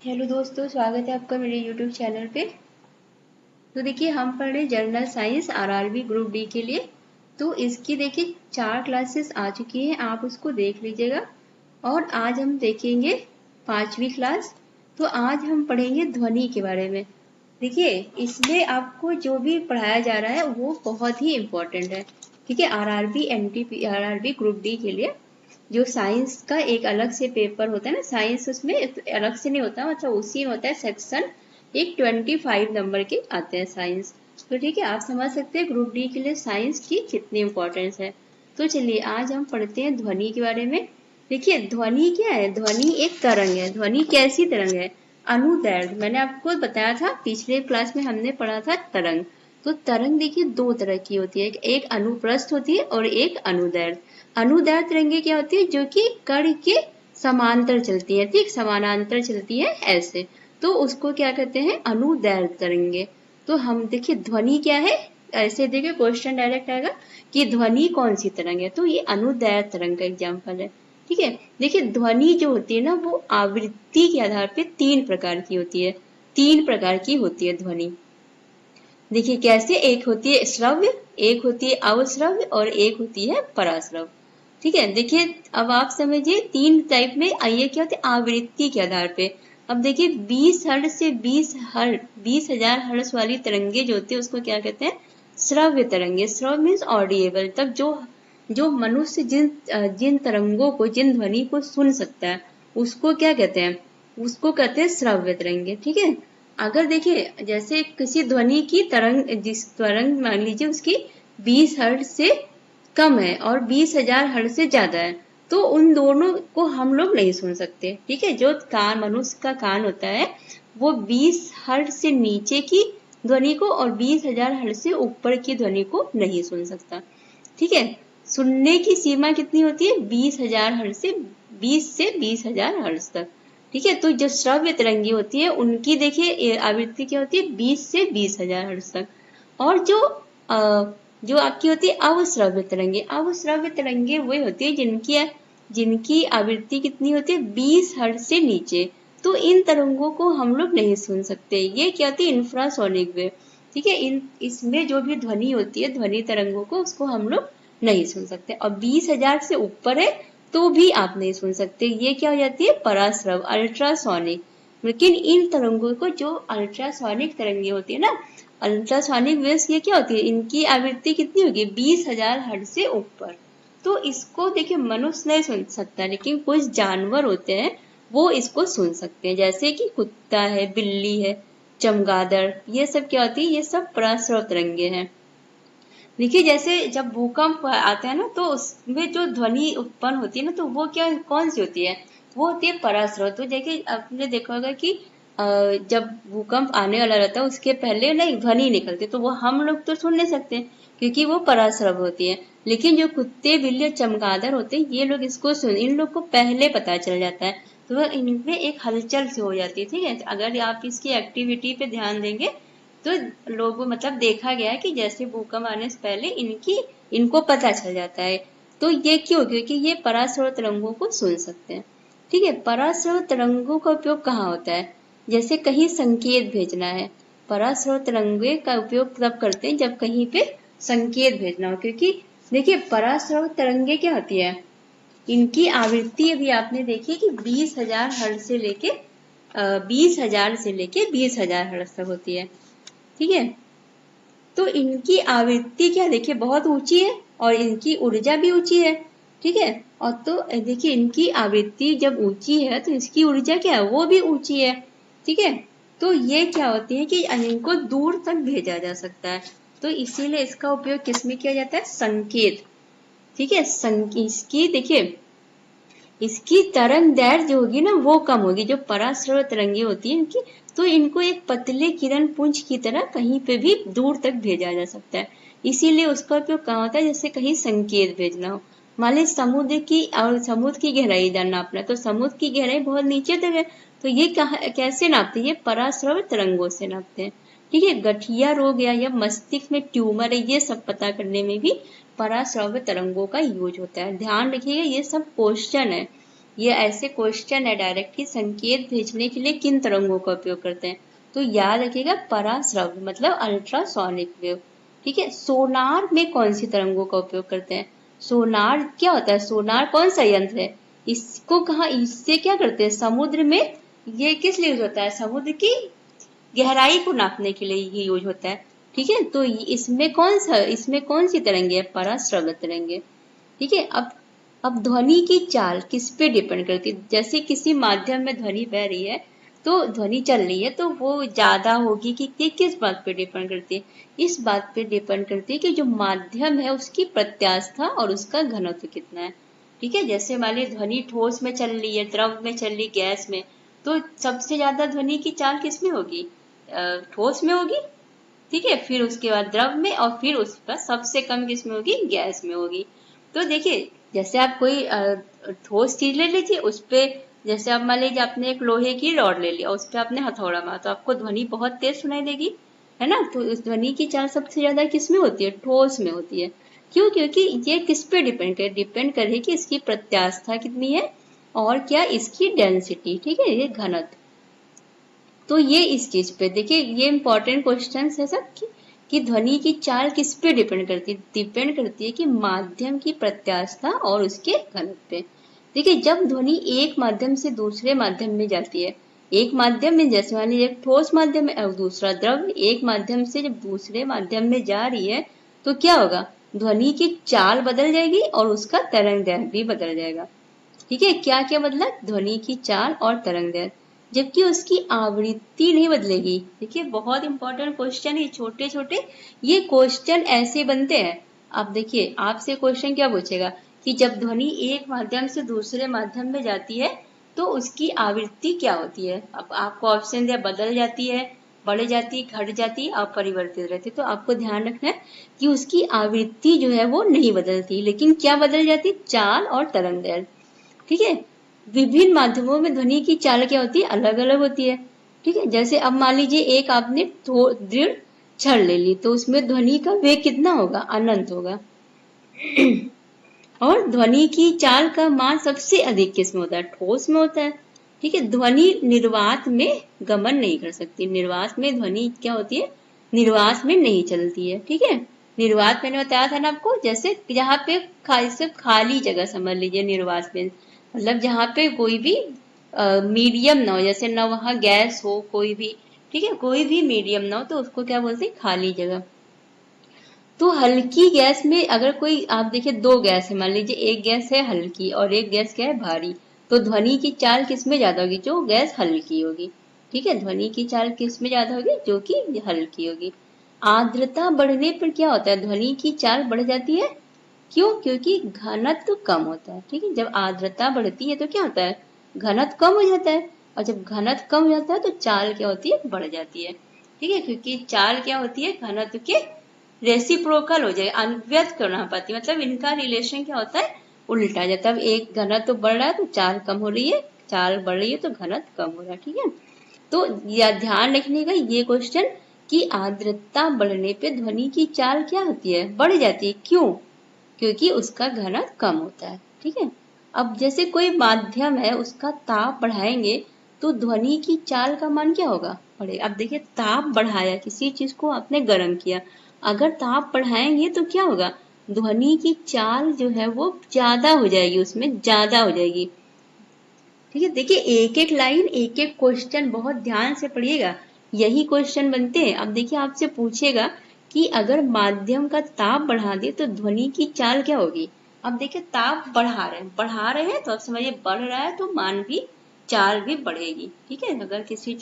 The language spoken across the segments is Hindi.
हेलो दोस्तों, स्वागत है आपका मेरे यूट्यूब चैनल पे। तो देखिए, हम पढ़ रहे general science RRB group D के लिए। तो इसकी देखिए 4 क्लासेस आ चुकी हैं, आप उसको देख लीजिएगा। और आज हम देखेंगे 5वीं क्लास। तो आज हम पढ़ेंगे ध्वनि के बारे में। देखिए, इसमें आपको जो भी पढ़ाया जा रहा है वो बहुत ही इम्पोर्टेंट है। ठीक है, RRB NTP RRB group D के लिए जो साइंस का एक अलग से पेपर होता है ना, साइंस उसमें अलग से नहीं होता, मतलब उसी में होता है सेक्शन। एक 25 नंबर के आते हैं साइंस। तो ठीक है, आप समझ सकते हैं ग्रुप डी के लिए साइंस की कितनी इंपॉर्टेंस है। तो चलिए आज हम पढ़ते हैं ध्वनि के बारे में। देखिए, ध्वनि क्या है? ध्वनि एक तरंग है। ध्वनि कैसी तरंग है? अनुदैर्घ्य। मैंने आपको बताया था, पिछले क्लास में हमने पढ़ा था तरंग। तो तरंग देखिए 2 तरह की होती है, एक अनुप्रस्थ होती है और एक अनुदैर्घ्य। अनुदैर्घ्य तरंगे क्या होती है? जो कि कण के समांतर चलती है, ठीक, समानांतर चलती है ऐसे। तो उसको क्या कहते हैं? अनुदैर्घ्य तरंगे। तो हम देखिए ध्वनि क्या है, ऐसे देखिए क्वेश्चन डायरेक्ट आएगा कि ध्वनि कौन सी तरंग है, तो ये अनुदैर्घ्य तरंग का एग्जाम्पल है। ठीक है, देखिए ध्वनि जो होती है ना, वो आवृत्ति के आधार पे 3 प्रकार की होती है। 3 प्रकार की होती है ध्वनि। देखिए कैसे, एक होती है श्रव्य, एक होती है अवश्रव्य और एक होती है पराश्रव्य। ठीक है, देखिए अब आप समझिए 3 टाइप में। आइए क्या होते हैं? आवृत्ति के आधार पे। अब देखिए 20 हर्ट्ज से 20,000 हर्ट्ज वाली तरंगे जो होती है उसको क्या कहते हैं? श्रव्य तरंगे। श्रव्य मीन्स ऑडिएबल, तब जो जो मनुष्य जिन जिन तरंगों को, जिन ध्वनि को सुन सकता है उसको क्या कहते हैं? उसको कहते हैं श्रव्य तरंगे। ठीक है, अगर देखिए जैसे किसी ध्वनि की तरंग, जिस तरंग मान लीजिए उसकी 20 हर्ट्ज से कम है और 20,000 हर्ट्ज से ज्यादा है, तो उन दोनों को हम लोग नहीं सुन सकते। ठीक है, जो कान, मनुष्य का कान होता है वो 20 हर्ट्ज से नीचे की ध्वनि को और 20,000 हर्ट्ज से ऊपर की ध्वनि को नहीं सुन सकता। ठीक है, सुनने की सीमा कितनी होती है? 20,000 हर्ट्ज से 20,000 हर्ट्ज तक। ठीक है, तो जो श्रव्य तरंगी होती है उनकी देखिए आवृत्ति क्या होती है? 20 से 20,000 हर्ट्ज तक। और जो आपकी होती है अवश्रव्य तरंगे, अवश्रव्य तरंगे वही होती है जिनकी आवृत्ति कितनी होती है? 20 हर्ट्ज से नीचे। तो इन तरंगों को हम लोग नहीं सुन सकते। ये क्या होती है? Infrasonic wave. ठीक है, इसमें जो भी ध्वनि होती है, ध्वनि तरंगों को, उसको हम लोग नहीं सुन सकते। और 20,000 से ऊपर है तो भी आप नहीं सुन सकते। ये क्या हो जाती है? पराश्रव, अल्ट्रासोनिक। लेकिन इन तरंगों को, जो अल्ट्रासोनिक तरंगे होती है ना, अल्ट्रासोनिक वेव्स, ये क्या होती है? इनकी आवृत्ति कितनी होगी? 20,000 हर्ट्ज से ऊपर। तो इसको देखिए मनुष्य नहीं सुन सकता, लेकिन कुछ जानवर होते हैं वो इसको सुन सकते हैं, जैसे कि कुत्ता है, बिल्ली है, चमगादड़। ये सब क्या होती है? ये सब पराश्रव तरंगे हैं। देखिए जैसे जब भूकंप आता है ना, तो उसमें जो ध्वनि उत्पन्न होती है ना, तो वो क्या, कौन सी होती है? वो होती है पराश्रव। तो देखिए आपने देखा होगा कि जब भूकंप आने वाला रहता है उसके पहले ना एक ध्वनि निकलती है, तो वो हम लोग तो सुन नहीं सकते क्योंकि वो पराश्रव होती है। लेकिन जो कुत्ते, बिल्ली, चमगादड़ होते हैं, ये लोग इसको इन लोग को पहले पता चल जाता है, तो वह इनमें एक हलचल सी हो जाती है। ठीक है, अगर आप इसकी एक्टिविटी पे ध्यान देंगे तो लोगों, मतलब देखा गया है कि जैसे भूकंप आने से पहले इनको पता चल जाता है। तो ये क्यों? क्योंकि ये पराश्रव तरंगों को सुन सकते हैं। ठीक है, पराश्रव तरंगों का उपयोग कहाँ होता है? जैसे कहीं संकेत भेजना है, पराश्रव तरंगे का उपयोग तब करते हैं जब कहीं पे संकेत भेजना हो। क्योंकि देखिए पराश्रव तरंगे क्या होती है? इनकी आवृत्ति अभी आपने देखी कि 20,000 हर्ट्ज से लेके 20,000 से लेके 20,000 हर्ट्ज तक होती है। ठीक है, तो इनकी आवृत्ति क्या, देखिए बहुत ऊंची है और इनकी ऊर्जा भी ऊंची है। ठीक है, और तो देखिए इनकी आवृत्ति जब ऊंची है तो इसकी ऊर्जा क्या है? वो भी ऊंची है। ठीक है, तो ये क्या होती है कि इनको दूर तक भेजा जा सकता है, तो इसीलिए इसका उपयोग किसमें किया जाता है? संकेत। ठीक है, इसकी देखिए इसकी तरंग दैर्घ्य जो होगी ना वो कम होगी, जो पराश्रव तरंगे होती है इनकी, तो इनको एक पतले किरण पुंज की तरह कहीं पे भी दूर तक भेजा जा सकता है। इसीलिए उसका उपयोग कहाँ होता है? जैसे कहीं संकेत भेजना हो, मान लीजिए समुद्र की गहराई नापना, तो समुद्र की गहराई बहुत नीचे तक है, तो ये कैसे नापते हैं? ये पराश्रव तरंगों से नापते हैं। ठीक है, गठिया रोग या मस्तिष्क में ट्यूमर है, ये सब पता करने में भी पराश्रव्य तरंगों का यूज होता है। ध्यान रखिएगा, ये सब क्वेश्चन है, ये ऐसे क्वेश्चन है डायरेक्ट कि संकेत भेजने के लिए किन तरंगों का उपयोग करते हैं। तो याद रखिएगा पराश्रव्य मतलब अल्ट्रासोनिक वेव। ठीक है, सोनार में कौन सी तरंगों का उपयोग करते हैं? सोनार क्या होता है? सोनार कौन सा यंत्र है? इसको कहा, इससे क्या करते हैं? समुद्र में ये किस लिए यूज होता है? समुद्र की गहराई को नापने के लिए ये यूज होता है। ठीक है, तो इसमें कौन सी तरंगे है? पराश्रव्य तरंगे। ठीक है, अब ध्वनि की चाल किस पे डिपेंड करती है? जैसे किसी माध्यम में ध्वनि बह रही है, तो ध्वनि चल रही है, तो वो ज्यादा होगी कि किस बात पे डिपेंड करती है? इस बात पे डिपेंड करती है कि जो माध्यम है उसकी प्रत्यास्था और उसका घनत्व कितना है। ठीक है, जैसे मान लीजिए ध्वनि ठोस में चल रही है, द्रव में चल रही, गैस में, तो सबसे ज्यादा ध्वनि की चाल किस में होगी? ठोस में होगी। ठीक है, फिर उसके बाद द्रव में, और फिर उस पर सबसे कम किस में होगी? गैस में होगी। तो देखिए, जैसे आप कोई ठोस चीज ले लीजिए, उस पे जैसे आप मान लीजिए आपने एक लोहे की रॉड ले लिया, उस पर आपने हथौड़ा मारा, तो आपको ध्वनि बहुत तेज सुनाई देगी, है ना? तो उस ध्वनि की चाल सबसे ज्यादा किस में होती है? ठोस में होती है। क्यों? क्योंकि ये किस पे डिपेंड करे? डिपेंड करे कि इसकी प्रत्यास्था कितनी है और क्या इसकी डेंसिटी। ठीक है, ये घनत्व। तो ये इस चीज पे देखिए, ये इंपॉर्टेंट क्वेश्चन है सब कि ध्वनि की चाल किस पे डिपेंड करती है? डिपेंड करती है कि माध्यम की प्रत्यास्था और उसके घनत्व पे। देखिए, जब ध्वनि एक माध्यम से दूसरे माध्यम में जाती है, एक माध्यम में जैसे मान लीजिए एक ठोस माध्यम है और दूसरा द्रव, एक माध्यम से जब दूसरे माध्यम में जा रही है, तो क्या होगा? ध्वनि की चाल बदल जाएगी और उसका तरंगदैर्घ्य भी बदल जाएगा। ठीक है, क्या क्या बदला? ध्वनि की चाल और तरंगदैर्घ्य, जबकि उसकी आवृत्ति नहीं बदलेगी। देखिए, बहुत इंपॉर्टेंट क्वेश्चन है, छोटे छोटे ये क्वेश्चन ऐसे बनते हैं। अब देखिए, आपसे क्वेश्चन क्या पूछेगा कि जब ध्वनि एक माध्यम से दूसरे माध्यम में जाती है, तो उसकी आवृत्ति क्या होती है? अब आपको ऑप्शन दिया, बदल जाती है, बढ़ जाती, घट जाती, अपरिवर्तित रहती। तो आपको ध्यान रखना है कि उसकी आवृत्ति जो है वो नहीं बदलती, लेकिन क्या बदल जाती? चाल और तरंगदैर्घ्य। ठीक है, विभिन्न माध्यमों में ध्वनि की चाल क्या होती है? अलग अलग होती है। ठीक है, जैसे अब मान लीजिए एक आपने दृढ़ छड़ ले ली, तो उसमें ध्वनि का वेग कितना होगा? अनंत होगा। और ध्वनि की चाल का मान सबसे अधिक किसमें होता है? ठोस में होता है। ठीक है, ध्वनि निर्वात में गमन नहीं कर सकती। निर्वात में ध्वनि क्या होती है? निर्वात में नहीं चलती है। ठीक है, निर्वात मैंने बताया था ना आपको, जैसे जहाँ पे सिर्फ खाली जगह समझ लीजिए निर्वात में, मतलब जहाँ पे कोई भी मीडियम ना हो, जैसे ना वहाँ गैस हो कोई भी। ठीक है, कोई भी मीडियम ना हो, तो उसको क्या बोलते हैं? खाली जगह। तो हल्की गैस में अगर कोई, आप देखिए दो गैस है, मान लीजिए एक गैस है हल्की और एक गैस क्या है? भारी। तो ध्वनि की चाल किसमें ज्यादा होगी? जो गैस हल्की होगी। ठीक है, ध्वनि की चाल किसमें ज्यादा होगी? जो कि हल्की होगी। आर्द्रता बढ़ने पर क्या होता है? ध्वनि की चाल बढ़ जाती है। क्यों? क्योंकि घनत्व कम होता है। ठीक है, जब आर्द्रता बढ़ती है तो क्या होता है? घनत्व कम हो जाता है, और जब घनत्व कम हो जाता है तो चाल क्या होती है? बढ़ जाती है। ठीक है, क्योंकि चाल क्या होती है? घनत्व के रेसिप्रोकल हो जाए, अन्व्यक्त करना पाती, मतलब इनका रिलेशन क्या होता है? उल्टा। जब एक घनत्व तो बढ़ रहा है तो चाल कम हो रही है, चाल बढ़ रही है तो घनत्व कम हो रहा है। ठीक है, तो यह ध्यान रखने का ये क्वेश्चन कि आर्द्रता बढ़ने पे ध्वनि की चाल क्या होती है? बढ़ जाती है। क्यों? क्योंकि उसका घनत्व कम होता है। ठीक है, अब जैसे कोई माध्यम है, उसका ताप बढ़ाएंगे तो ध्वनि की चाल का मान क्या होगा? बढ़ेगा। अब देखिए, ताप बढ़ाया, किसी चीज को आपने गर्म किया, अगर ताप बढ़ाएंगे तो क्या होगा? ध्वनि की चाल जो है वो ज्यादा हो जाएगी, उसमें ज्यादा हो जाएगी। ठीक है, देखिए एक एक लाइन, एक एक क्वेश्चन बहुत ध्यान से पढ़िएगा, यही क्वेश्चन बनते हैं। अब देखिए, आपसे पूछेगा कि अगर माध्यम का ताप बढ़ा दे तो ध्वनि की चाल क्या होगी? अब देखिए, ताप बढ़ा रहे हैं तो अब समझिए बढ़ रहा है, तो मान भी, चाल भी बढ़ेगी। ठीक है, अगर किसी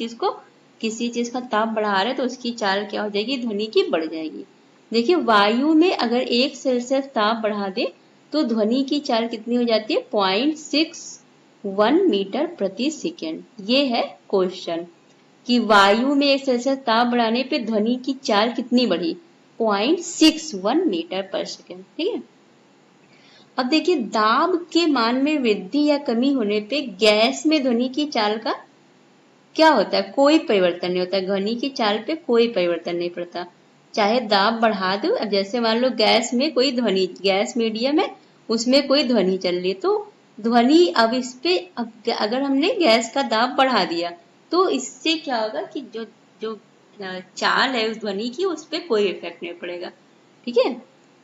चीज का ताप बढ़ा रहे हैं तो उसकी चाल क्या हो जाएगी? ध्वनि की बढ़ जाएगी। देखिए, वायु में अगर 1 सेल्सियस ताप बढ़ा दे तो ध्वनि की चाल कितनी हो जाती है? 0.61 मीटर प्रति सेकेंड। ये है क्वेश्चन कि वायु में 1 सेल्सियस ताप बढ़ाने पे ध्वनि की चाल कितनी बढ़ी? 0.61 मीटर पर सेकेंड। ठीक है, अब देखिए, दाब के मान में वृद्धि या कमी होने पे गैस में ध्वनि की चाल का क्या होता है? कोई परिवर्तन नहीं होता। ध्वनि की चाल पे कोई परिवर्तन नहीं पड़ता, चाहे दाब बढ़ा दो। अब जैसे मान लो गैस में कोई ध्वनि, गैस मीडियम है, उसमें कोई ध्वनि चल रही है, तो ध्वनि अब इस पे अब अगर हमने गैस का दाब बढ़ा दिया तो इससे क्या होगा कि जो जो चाल है उस ध्वनि की उस पर कोई इफेक्ट नहीं पड़ेगा। ठीक है,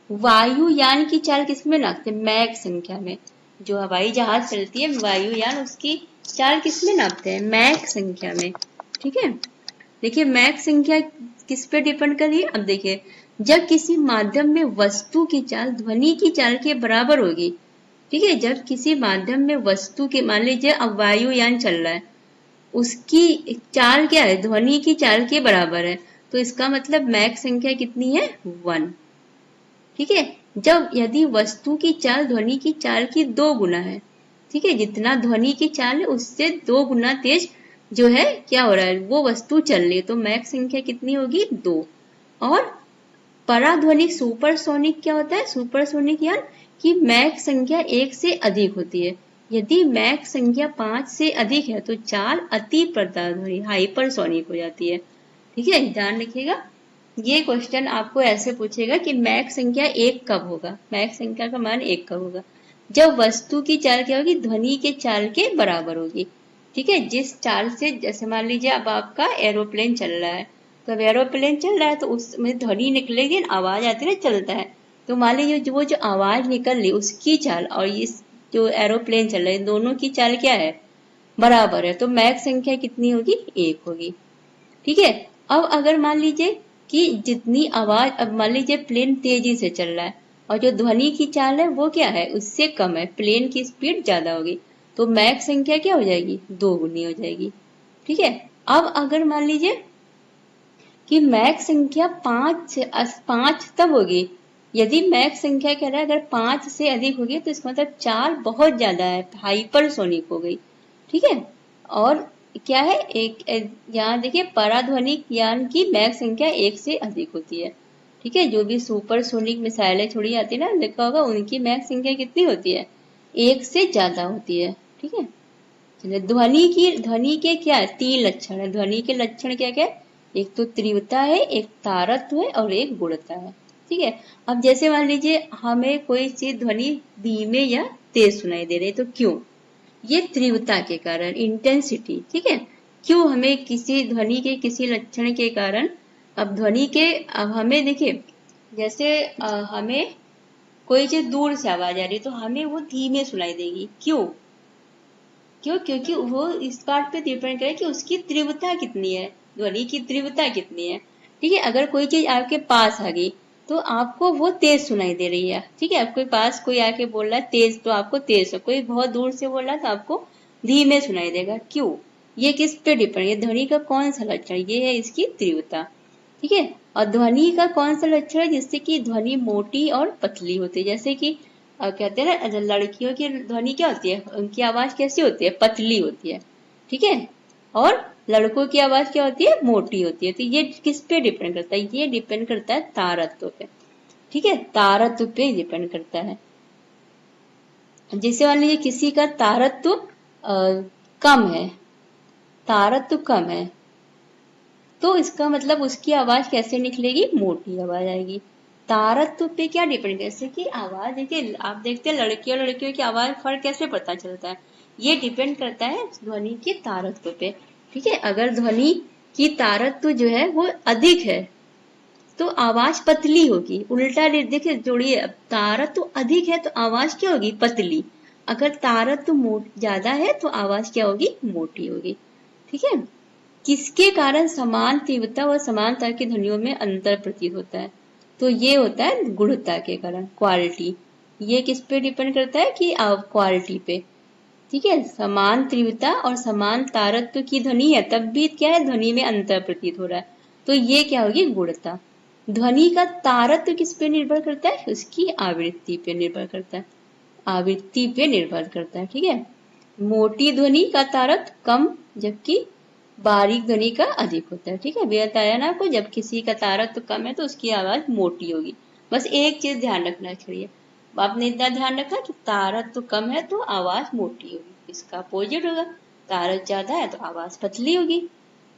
वायुयान की चाल किसमें नापते हैं? मैक संख्या में। जो हवाई जहाज चलती है वायुयान, उसकी चाल किसमें नापते हैं? मैक संख्या में। ठीक है, देखिए मैक संख्या किस पे डिपेंड कर रही है? अब देखिए, जब किसी माध्यम में वस्तु की चाल ध्वनि की चाल के बराबर होगी, ठीक है, जब किसी माध्यम में वस्तु के, मान लीजिए अब वायुयान चल रहा है, उसकी चाल क्या है? ध्वनि की चाल के बराबर है, तो इसका मतलब मैक संख्या कितनी है? 1। ठीक है, जब यदि वस्तु की चाल ध्वनि की चाल की 2 गुना है, ठीक है, जितना ध्वनि की चाल है उससे 2 गुना तेज जो है क्या हो रहा है? वो वस्तु चल रही है, तो मैक संख्या कितनी होगी? 2। और पराध्वनिक सुपरसोनिक क्या होता है? सुपरसोनिक यान कि मैक संख्या 1 से अधिक होती है। यदि मैक संख्या 5 से अधिक है तो चाल अति पराध्वनि हाइपरसोनिक हो जाती है। ठीक है, ध्यान रखिएगा, ये क्वेश्चन आपको ऐसे पूछेगा कि मैक संख्या 1 कब होगा? मैक संख्या का मान 1 कब होगा? जब वस्तु की चाल क्या होगी? ध्वनि के चाल के बराबर होगी। ठीक है, जिस चाल से, जैसे मान लीजिए अब आपका एरोप्लेन चल रहा है, तो अब एरोप्लेन चल रहा है तो उसमें ध्वनि निकलेगी, आवाज आती है, चलता है, तो मान लीजिए वो जो आवाज निकल रही उसकी चाल और इस जो एरोप्लेन चल रहा है दोनों की चाल क्या है? बराबर है, तो मैक संख्या कितनी होगी? 1 होगी। ठीक है, अब अगर मान लीजिए कि जितनी आवाज, अब मान लीजिए प्लेन तेजी से चल रहा है और जो ध्वनि की चाल है वो क्या है? उससे कम है, प्लेन की स्पीड ज्यादा होगी, तो मैक संख्या क्या हो जाएगी? 2 गुनी हो जाएगी। ठीक है, अब अगर मान लीजिए कि मैक संख्या 5 तब होगी, यदि मैक संख्या कह रहा है अगर 5 से अधिक होगी तो इसका मतलब चाल बहुत ज्यादा है, हाइपरसोनिक हो गई। ठीक है, और क्या है? एक यहाँ देखिए, पराध्वनिक यान की मैक संख्या 1 से अधिक होती है। ठीक है, जो भी सुपरसोनिक मिसाइलें छोड़ी जाती है ना, देखा होगा उनकी मैक संख्या कितनी होती है? 1 से ज्यादा होती है। ठीक है, चलिए, ध्वनि के क्या है? 3 लक्षण है। ध्वनि के लक्षण क्या क्या है? एक तो तीव्रता है, एक तारत्व है और एक गुणता है। ठीक है, अब जैसे मान लीजिए हमें कोई चीज ध्वनि धीमे या तेज सुनाई दे रही है, तो क्यों? ये तीव्रता के कारण, इंटेंसिटी। ठीक है, क्यों हमें किसी ध्वनि के किसी लक्षण के कारण, अब ध्वनि के, अब हमें देखिए, जैसे हमें कोई चीज दूर से आवाज आ रही है तो हमें वो धीमे सुनाई देगी। क्यों? क्यों? क्योंकि वो इस बात पे डिपेंड करे कि उसकी तीव्रता कितनी है, ध्वनि की तीव्रता कितनी है। ठीक है, अगर कोई चीज आपके पास आ गई तो आपको वो तेज सुनाई दे रही है। ठीक है, आपके पास कोई आके बोल रहा है तेज, तो आपको तेज है, कोई बहुत दूर से बोल रहा है तो आपको धीमे सुनाई देगा। क्यों? ये किस पे डिपेंड, ये ध्वनि का कौन सा लक्षण? ये है इसकी तीव्रता। ठीक है, और ध्वनि का कौन सा लक्षण है? जिससे कि ध्वनि मोटी और पतली होती है। जैसे कि कहते हैं ना, लड़कियों की ध्वनि क्या होती है? उनकी आवाज कैसी होती है? पतली होती है। ठीक है, और लड़कों की आवाज क्या होती है? मोटी होती है। तो ये किस पे डिपेंड करता है? ये डिपेंड करता है तारत्व पे। ठीक है, तारत्व पे डिपेंड करता है। जैसे मान लीजिए किसी का तारत्व कम है, तारत्व कम है, तो इसका मतलब उसकी आवाज कैसे निकलेगी? मोटी आवाज आएगी। तारत्व पे क्या डिपेंड है? जैसे कि आवाज, देखिए आप देखते हैं लड़कियों लड़कियों की आवाज फर्क कैसे पता चलता है? ये डिपेंड करता है ध्वनि के तारत्व पे। ठीक है, अगर ध्वनि की तारत्व जो है वो अधिक है तो आवाज पतली होगी। उल्टा देखिए, जोड़िए, अब तारत्व अधिक है तो आवाज क्या होगी? पतली। अगर तारत्व ज्यादा है तो आवाज क्या होगी? मोटी होगी। ठीक है, किसके कारण समान तीव्रता व समानता की ध्वनियों में अंतर प्रतीत होता है? तो ये होता है गुणवत्ता के कारण, क्वालिटी। ये किस पे डिपेंड करता है? कि क्वालिटी पे। ठीक है, समान तीव्रता और समान तारत्व की ध्वनि है तब भी क्या है? ध्वनि में अंतर प्रतीत हो रहा है, तो ये क्या होगी? गुणवत्ता। ध्वनि का तारत्व किस पे निर्भर करता है? उसकी आवृत्ति पे निर्भर करता है, आवृत्ति पे निर्भर करता है। ठीक है, मोटी ध्वनि का तारत्व कम, जबकि बारीक ध्वनि का अधिक होता है। ठीक है, भैया बताया ना आपको, जब किसी का तारत्व कम है तो उसकी आवाज मोटी होगी। बस एक चीज ध्यान रखना चाहिए, आपने इतना ध्यान रखा कि तारत्व कम है तो आवाज मोटी होगी, इसका अपोजिट होगा, तारत्व ज्यादा है तो आवाज पतली होगी।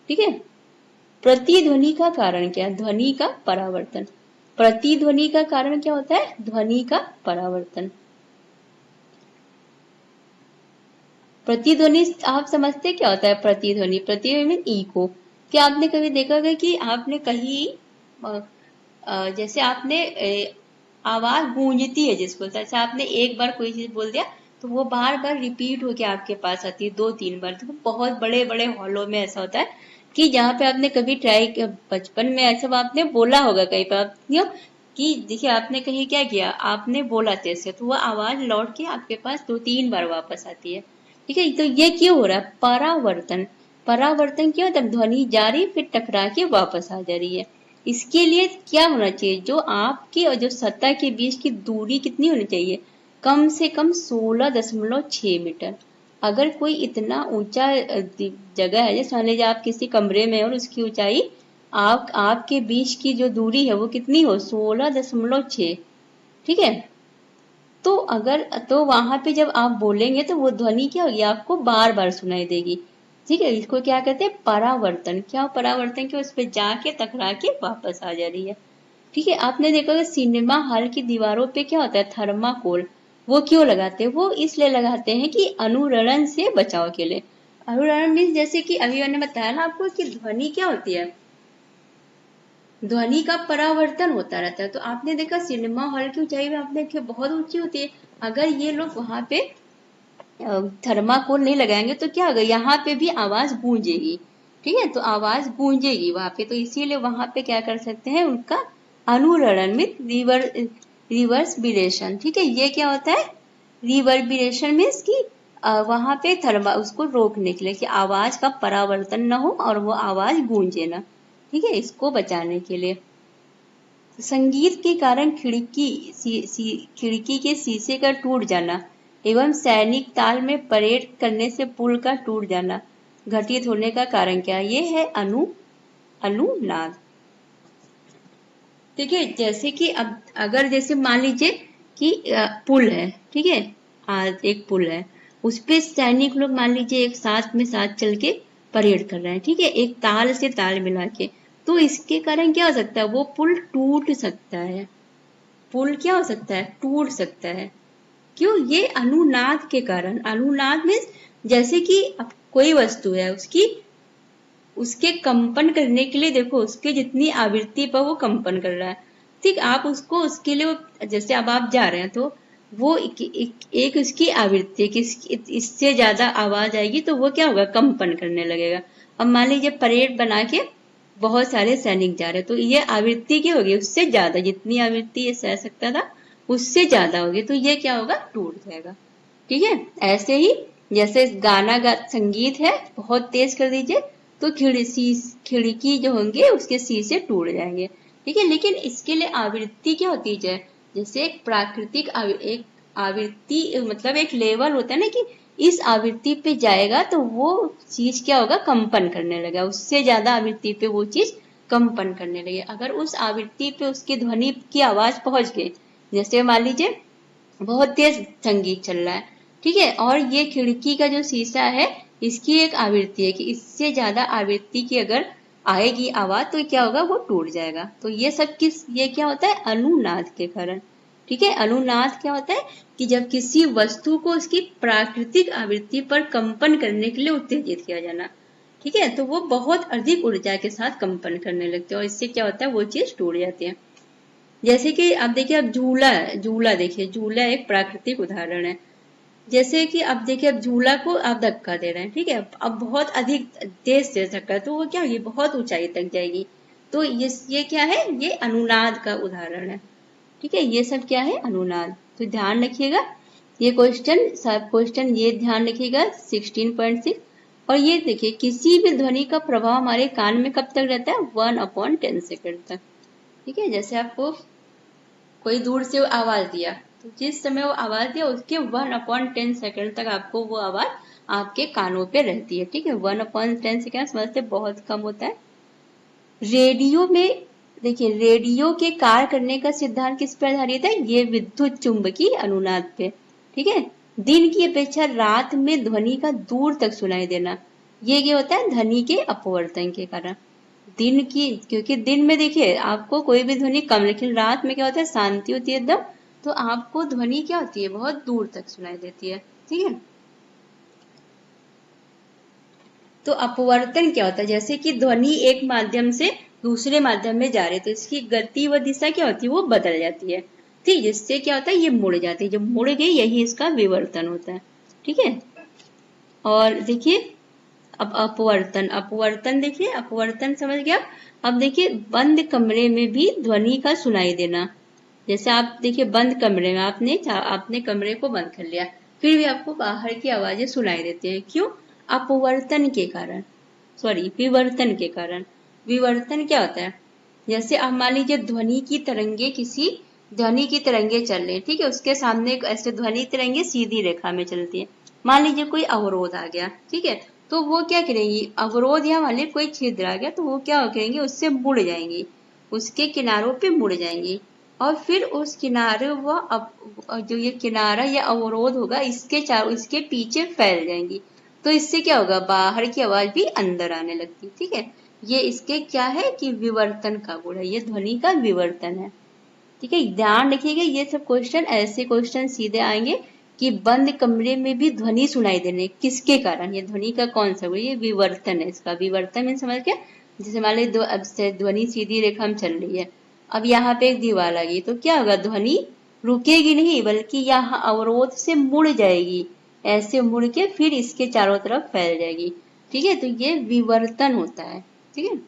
ठीक है, प्रतिध्वनि का कारण क्या है? ध्वनि का परावर्तन। प्रतिध्वनि का कारण क्या होता है? ध्वनि का परावर्तन। प्रतिध्वनि आप समझते क्या होता है प्रतिध्वनि? प्रतिध्वनि मीन इको। क्या आपने कभी देखा होगा कि आपने कहीं जैसे आपने आवाज गूंजती है जिसको, जैसे आपने एक बार कोई चीज बोल दिया तो वो बार बार रिपीट होके आपके पास आती है 2-3 बार। तो बहुत बड़े बड़े हॉलों में ऐसा होता है कि जहाँ पे आपने कभी ट्राई किया, बचपन में ऐसा आपने बोला होगा कहीं पर क्यों कि देखिए आपने कहीं क्या किया, आपने बोला जैसे तो वो आवाज लौट के आपके पास 2-3 बार वापस आती है। ठीक है, तो ये क्यों हो रहा है? परावर्तन। परावर्तन क्या होता है? ध्वनि जा रही फिर टकरा के वापस आ जा रही है। इसके लिए क्या होना चाहिए? जो आपकी और जो सतह के बीच की दूरी कितनी होनी चाहिए? कम से कम 16.6 मीटर। अगर कोई इतना ऊंचा जगह है, जैसे मान लीजिए आप किसी कमरे में और उसकी ऊंचाई आपके बीच की जो दूरी है वो कितनी हो? 16.6। ठीक है, तो अगर तो वहां पे जब आप बोलेंगे तो वो ध्वनि क्या होगी? आपको बार बार सुनाई देगी। ठीक है, इसको क्या कहते हैं? परावर्तन। क्या परावर्तन? के उस पे जाके टकरा के वापस आ जा रही है। ठीक है, आपने देखा होगा सिनेमा हॉल की दीवारों पे क्या होता है? थर्माकोल। वो क्यों लगाते हैं? वो इसलिए लगाते हैं कि अनुरणन से बचाव के लिए। अनुरणन मीन्स जैसे कि अभी मैंने बताया ना आपको कि ध्वनि क्या होती है? ध्वनि का परावर्तन होता रहता है। तो आपने देखा सिनेमा हॉल की ऊंचाई में आपने देखा बहुत ऊंची होती है। अगर ये लोग वहां पे थर्माकोल नहीं लगाएंगे तो क्या होगा? यहाँ पे भी आवाज गूंजेगी। ठीक है, तो आवाज गूंजेगी वहां पे, तो इसीलिए वहां पे क्या कर सकते हैं? उनका अनुरणन में रिवर्सबिरेशन। ठीक है, ये क्या होता है? रिवर्बिरेशन मीन्स की वहां पे उसको रोकने के लिए कि आवाज का परावर्तन न हो और वो आवाज गूंजे ना। ठीक है, इसको बचाने के लिए। संगीत के कारण खिड़की के शीशे का टूट जाना एवं सैनिक ताल में परेड करने से पुल का टूट जाना घटित होने का कारण क्या? ये है अनुनाद। ठीक है, जैसे कि अब अगर जैसे मान लीजिए कि पुल है। ठीक है, एक पुल है, उस पे सैनिक लोग मान लीजिए एक साथ में साथ चल के परेड कर रहे हैं। ठीक है, एक ताल से ताल मिला के, तो इसके कारण क्या हो सकता है? वो पुल टूट सकता है। पुल क्या हो सकता है? टूट सकता है। क्यों? ये अनुनाद के कारण। अनुनाद मीन्स जैसे कि अब कोई वस्तु है, उसके कंपन करने के लिए देखो उसके जितनी आवृत्ति पर वो कंपन कर रहा है। ठीक, आप उसको उसके लिए जैसे अब आप जा रहे हैं तो वो एक उसकी आवृत्ति है कि इससे ज्यादा आवाज आएगी तो वो क्या होगा? कंपन करने लगेगा। अब मान लीजिए परेड बना के बहुत सारे सैनिक जा रहे हैं तो ये आवृत्ति क्या होगी? उससे ज्यादा, जितनी आवृत्ति ये सह सकता था उससे ज्यादा होगी, तो ये क्या होगा? टूट जाएगा। ठीक है, ऐसे ही जैसे संगीत है, बहुत तेज कर दीजिए तो खिड़की जो होंगे उसके शीशे टूट जाएंगे। ठीक है, लेकिन इसके लिए आवृत्ति क्या होती है? जैसे एक प्राकृतिक एक आवृत्ति मतलब एक लेवल होता है ना कि इस आवृत्ति पे जाएगा तो वो चीज क्या होगा? कंपन करने लगेगा। उससे ज्यादा आवृत्ति पे वो चीज कंपन करने लगे। अगर उस आवृत्ति पे उसकी ध्वनि की आवाज पहुंच गई, जैसे मान लीजिए बहुत तेज संगीत चल रहा है। ठीक है, और ये खिड़की का जो शीशा है इसकी एक आवृत्ति है कि इससे ज्यादा आवृत्ति की अगर आएगी आवाज तो क्या होगा? वो टूट जाएगा। तो ये क्या होता है? अनुनाद के कारण। ठीक है, अनुनाद क्या होता है कि जब किसी वस्तु को उसकी प्राकृतिक आवृत्ति पर कंपन करने के लिए उत्तेजित किया जाना। ठीक है, तो वो बहुत अधिक ऊर्जा के साथ कंपन करने लगते हैं और इससे क्या होता है? वो चीज टूट जाती है। जैसे कि अब देखिए, अब झूला है, झूला देखिए, झूला एक प्राकृतिक उदाहरण है। जैसे कि अब देखिए, अब झूला को आप धक्का दे रहे हैं। ठीक है, अब बहुत अधिक तेज से धक्का तो वो क्या होगी? बहुत ऊंचाई तक जाएगी। तो ये क्या है? ये अनुनाद का उदाहरण है। ठीक है, ये सब क्या है? अनुनाद। तो ध्यान रखिएगा ये क्वेश्चन ये ध्यान रखिएगा 16.6। और ये देखिए, किसी भी ध्वनि का प्रभाव हमारे कान में कब तक रहता है? 1/10 सेकंड तक। ठीक है, जैसे आपको कोई दूर से आवाज दिया तो जिस समय वो आवाज दिया उसके 1/10 सेकंड तक आपको वो आवाज आपके कानों पे रहती है। ठीक है, 1/10 सेकंड समझते बहुत कम होता है। रेडियो में देखिए, रेडियो के कार्य करने का सिद्धांत किस पर आधारित है? ये विद्युत चुंबकीय अनुनाद पे। ठीक है, दिन की अपेक्षा रात में ध्वनि का दूर तक सुनाई देना, ये क्या होता है? ध्वनि के अपवर्तन के कारण। क्योंकि दिन में देखिए आपको कोई भी ध्वनि कम, लेकिन रात में क्या होता है? शांति होती है एकदम, तो आपको ध्वनि क्या होती है? बहुत दूर तक सुनाई देती है। ठीक है, तो अपवर्तन क्या होता है, जैसे कि ध्वनि एक माध्यम से दूसरे माध्यम में जा रही है तो इसकी गति व दिशा क्या होती है, वो बदल जाती है। ठीक, जिससे क्या होता है, ये मुड़ जाती है। जब मुड़ गई यही इसका विवर्तन होता है। ठीक है, और देखिए अब अपवर्तन, अपवर्तन देखिए, अपवर्तन समझ गया। अब देखिए बंद कमरे में भी ध्वनि का सुनाई देना। जैसे आप देखिए बंद कमरे में आपने कमरे को बंद कर लिया, फिर भी आपको बाहर की आवाजें सुनाई देती हैं। क्यों? अपवर्तन के कारण, सॉरी विवर्तन के कारण। विवर्तन क्या होता है, जैसे आप मान लीजिए ध्वनि की तरंगे चल रही है, ठीक है, उसके सामने ऐसे ध्वनि तरंगे सीधी रेखा में चलती है। मान लीजिए कोई अवरोध आ गया, ठीक है, तो वो क्या करेंगी, अवरोध या मान लीजिए कोई छिद्र आ गया तो वो क्या करेंगे, उससे मुड़ जाएंगी, उसके किनारों पे मुड़ जाएंगी, और फिर उस किनारे जो ये किनारा या अवरोध होगा इसके पीछे फैल जाएंगी। तो इससे क्या होगा, बाहर की आवाज भी अंदर आने लगती। ठीक है, ये इसके क्या है कि विवर्तन का गुण है, ये ध्वनि का विवर्तन है। ठीक है, ध्यान रखिएगा, ये सब क्वेश्चन ऐसे क्वेश्चन सीधे आएंगे कि बंद कमरे में भी ध्वनि सुनाई देने, किसके कारण, ये ध्वनि का कौन सा गुण, ये विवर्तन है। इसका विवर्तन में समझ गया, जैसे मान लीजिए ध्वनि सीधी रेखा में चल रही है, अब यहाँ पे एक दीवार आ गई तो क्या होगा, ध्वनि रुकेगी नहीं बल्कि यहाँ अवरोध से मुड़ जाएगी, ऐसे मुड़ के फिर इसके चारों तरफ फैल जाएगी। ठीक है, तो ये विवर्तन होता है। ठीक है,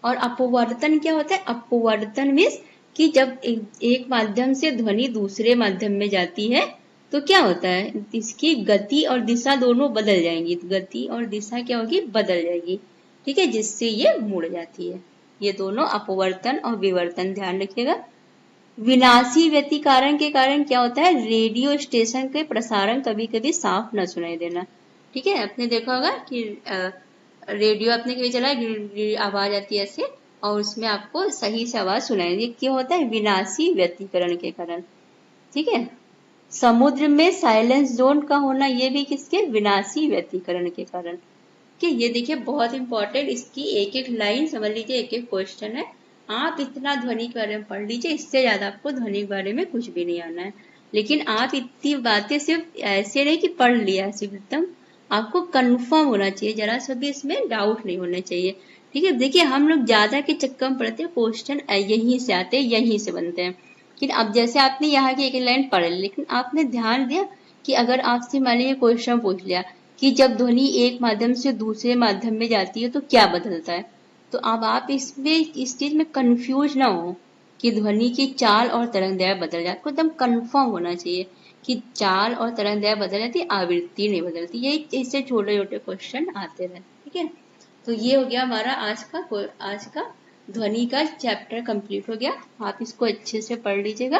और अपवर्तन क्या होता है, अपवर्तन मीन्स कि जब एक माध्यम से ध्वनि दूसरे माध्यम में जाती है तो क्या होता है, इसकी गति और दिशा दोनों बदल जाएंगी, गति और दिशा क्या होगी, बदल जाएगी। ठीक है, जिससे ये मुड़ जाती है। ये दोनों अपवर्तन और विवर्तन, ध्यान रखिएगा। विनाशी व्यतिकरण के कारण क्या होता है, रेडियो स्टेशन के प्रसारण कभी कभी साफ न सुनाई देना। ठीक है, आपने देखा होगा कि रेडियो आपने कभी चला, आवाज आती है ऐसे और उसमें आपको सही से आवाज सुनाई देती, क्या होता है, विनाशी व्यतिकरण के कारण। ठीक है, समुद्र में साइलेंस जोन का होना, ये भी किसके, विनाशी व्यतिकरण के कारण। कि ये देखिए बहुत इंपॉर्टेंट, इसकी एक एक लाइन समझ लीजिए, एक एक क्वेश्चन है। आप इतना ध्वनि के बारे में पढ़ लीजिए, इससे ज्यादा आपको ध्वनि के बारे में कुछ भी नहीं आना है। लेकिन आप इतनी बातें सिर्फ ऐसे नहीं कि पढ़ लिया, सिर्फ एकदम आपको कंफर्म होना चाहिए, जरा सा भी इसमें डाउट नहीं होना चाहिए। ठीक है, देखिए हम लोग ज्यादा के चक्कर में पढ़ते हैं, क्वेश्चन यहीं से आते हैं, यहीं से बनते हैं। लेकिन अब जैसे आपने यहाँ की एक लाइन पढ़ ली, लेकिन आपने ध्यान दिया कि अगर आपसे मान लीजिए क्वेश्चन पूछ लिया कि जब ध्वनि एक माध्यम से दूसरे माध्यम में जाती है तो क्या बदलता है, तो अब आप इस चीज में कंफ्यूज ना हो कि ध्वनि की चाल और तरंगदैर्घ्य बदल जाती, आपको एकदम कंफर्म होना चाहिए कि चाल और तरंगदैर्घ्य बदल जाती, आवृत्ति नहीं बदलती। यही इससे छोटे छोटे क्वेश्चन आते रहते। ठीक है, तो ये हो गया हमारा आज का ध्वनि का चैप्टर कंप्लीट हो गया। आप इसको अच्छे से पढ़ लीजिएगा।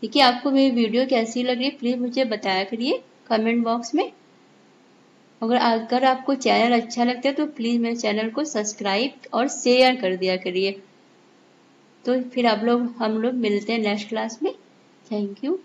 ठीक है, आपको मेरी वीडियो कैसी लगी प्लीज मुझे बताया करिए कमेंट बॉक्स में। अगर आपको चैनल अच्छा लगता है तो प्लीज मेरे चैनल को सब्सक्राइब और शेयर कर दिया करिए। तो फिर हम लोग मिलते हैं नेक्स्ट क्लास में। Thank you.